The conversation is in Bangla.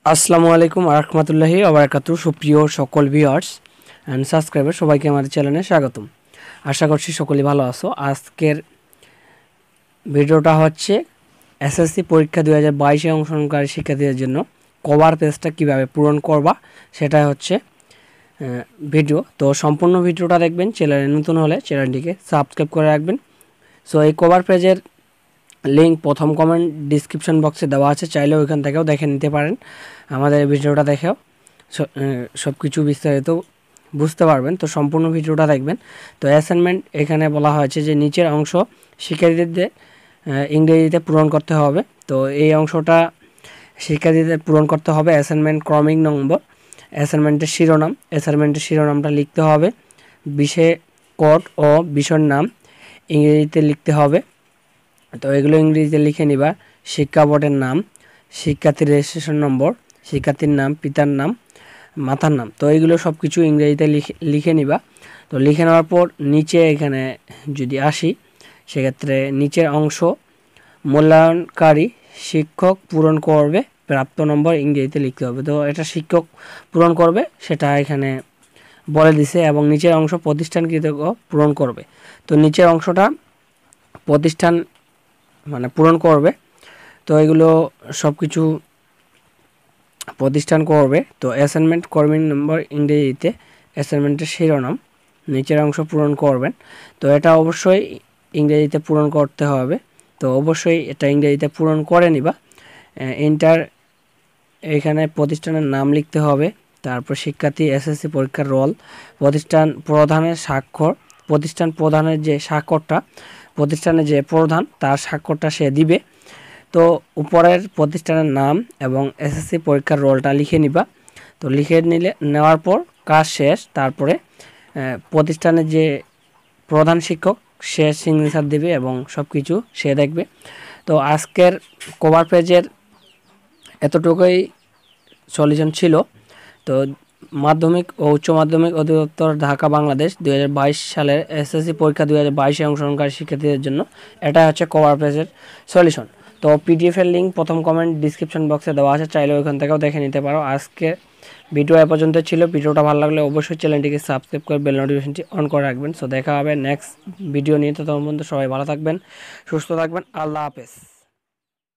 আসসালামু আলাইকুম ওয়া রাহমাতুল্লাহি ওয়া বারাকাতুহু। সুপ্রিয় সকল ভিউয়ার্স এন্ড সাবস্ক্রাইবার সবাইকে আমাদের চ্যানেলে স্বাগতম। আশা করছি সকলেই ভালো আছো। আজকের ভিডিওটা হচ্ছে এসএসসি পরীক্ষা 2022 এ অংশগ্রহণকারী শিক্ষার্থীদের জন্য কভার পেজটা কিভাবে পূরণ করবা সেটা হচ্ছে ভিডিও। তো সম্পূর্ণ ভিডিওটা দেখবেন। চ্যানেলে নতুন হলে চ্যানেলটিকে সাবস্ক্রাইব করে রাখবেন। সো এই কভার পেজের লিঙ্ক প্রথম কমেন্ট ডিসক্রিপশন বক্সে দেওয়া আছে, চাইলে ওইখান থেকেও দেখে নিতে পারেন। আমাদের ভিডিওটা দেখেও সব কিছু বিস্তারিত বুঝতে পারবেন। তো সম্পূর্ণ ভিডিওটা দেখবেন। তো অ্যাসাইনমেন্ট এখানে বলা হয়েছে যে নিচের অংশ শিক্ষার্থীদের ইংরেজিতে পূরণ করতে হবে। তো এই অংশটা শিক্ষার্থীদের পূরণ করতে হবে। অ্যাসাইনমেন্ট ক্রমিক নম্বর, অ্যাসাইনমেন্টের শিরোনামটা লিখতে হবে। বিষয় কোড ও বিষয়ের নাম ইংরেজিতে লিখতে হবে। তো এগুলো ইংরেজিতে লিখে নিবা। শিক্ষা বোর্ডের নাম, শিক্ষার্থীর রেজিস্ট্রেশন নম্বর, শিক্ষার্থীর নাম, পিতার নাম, মাতার নাম। তো এগুলো সব কিছু ইংরেজিতে লিখে নিবা। তো লিখে নেওয়ার পর নিচে এখানে যদি আসি, সেক্ষেত্রে নিচের অংশ মূল্যায়নকারী শিক্ষক পূরণ করবে প্রাপ্ত নম্বর ইংরেজিতে লিখতে হবে। তো এটা শিক্ষক পূরণ করবে সেটা এখানে বলে দিছে, এবং নিচের অংশ প্রতিষ্ঠান কৃতজ্ঞ পূরণ করবে। তো নিচের অংশটা প্রতিষ্ঠান পূরণ করবে। তো এগুলো সব কিছু প্রতিষ্ঠান করবে। তো অ্যাসাইনমেন্ট কর্মী নম্বর ইংরেজিতে, অ্যাসাইনমেন্টের শিরোনাম, নিচের অংশ পূরণ করবেন। তো এটা অবশ্যই ইংরেজিতে পূরণ করতে হবে। তো অবশ্যই এটা ইংরেজিতে পূরণ করে নিবা। ইন্টার এখানে প্রতিষ্ঠানের নাম লিখতে হবে। তারপর শিক্ষার্থী, এসএসসি পরীক্ষার রোল, প্রতিষ্ঠান প্রধানের স্বাক্ষর, প্রতিষ্ঠান প্রধানের যে স্বাক্ষরটা, প্রতিষ্ঠানের যে প্রধান তার স্বাক্ষরটা সে দিবে। তো উপরের প্রতিষ্ঠানের নাম এবং এসএসসি পরীক্ষার রোলটা লিখে নিবা। তো লিখে নেওয়ার পর কাজ শেষ। তারপরে প্রতিষ্ঠানের যে প্রধান শিক্ষক সে সিগনেচার দেবে এবং সব কিছু সে দেখবে। তো আজকের কভার পেজের এতটুকুই সলিউশন ছিল। তো মাধ্যমিক ও উচ্চ মাধ্যমিক অধিদপ্তর ঢাকা বাংলাদেশ 2022 সালের এসএসসি পরীক্ষা 2022 অংশগ্রহণকারী শিক্ষার্থীদের জন্য এটা হচ্ছে কভার পেজের সলিউশন। তো পিডিএফের লিঙ্ক প্রথম কমেন্ট ডিসক্রিপশন বক্সে দেওয়া আছে, চাইলে ওইখান থেকেও দেখে নিতে পারো। আজকে ভিডিও এ পর্যন্ত ছিল। ভিডিওটা ভালো লাগলে অবশ্যই চ্যানেলটিকে সাবস্ক্রাইব করে বেল নোটিফিকেশনটি অন করে রাখবেন। সো দেখা হবে নেক্সট ভিডিও নিয়ে। ততক্ষণ পর্যন্ত সবাই ভালো থাকবেন, সুস্থ থাকবেন। আল্লাহ হাফেজ।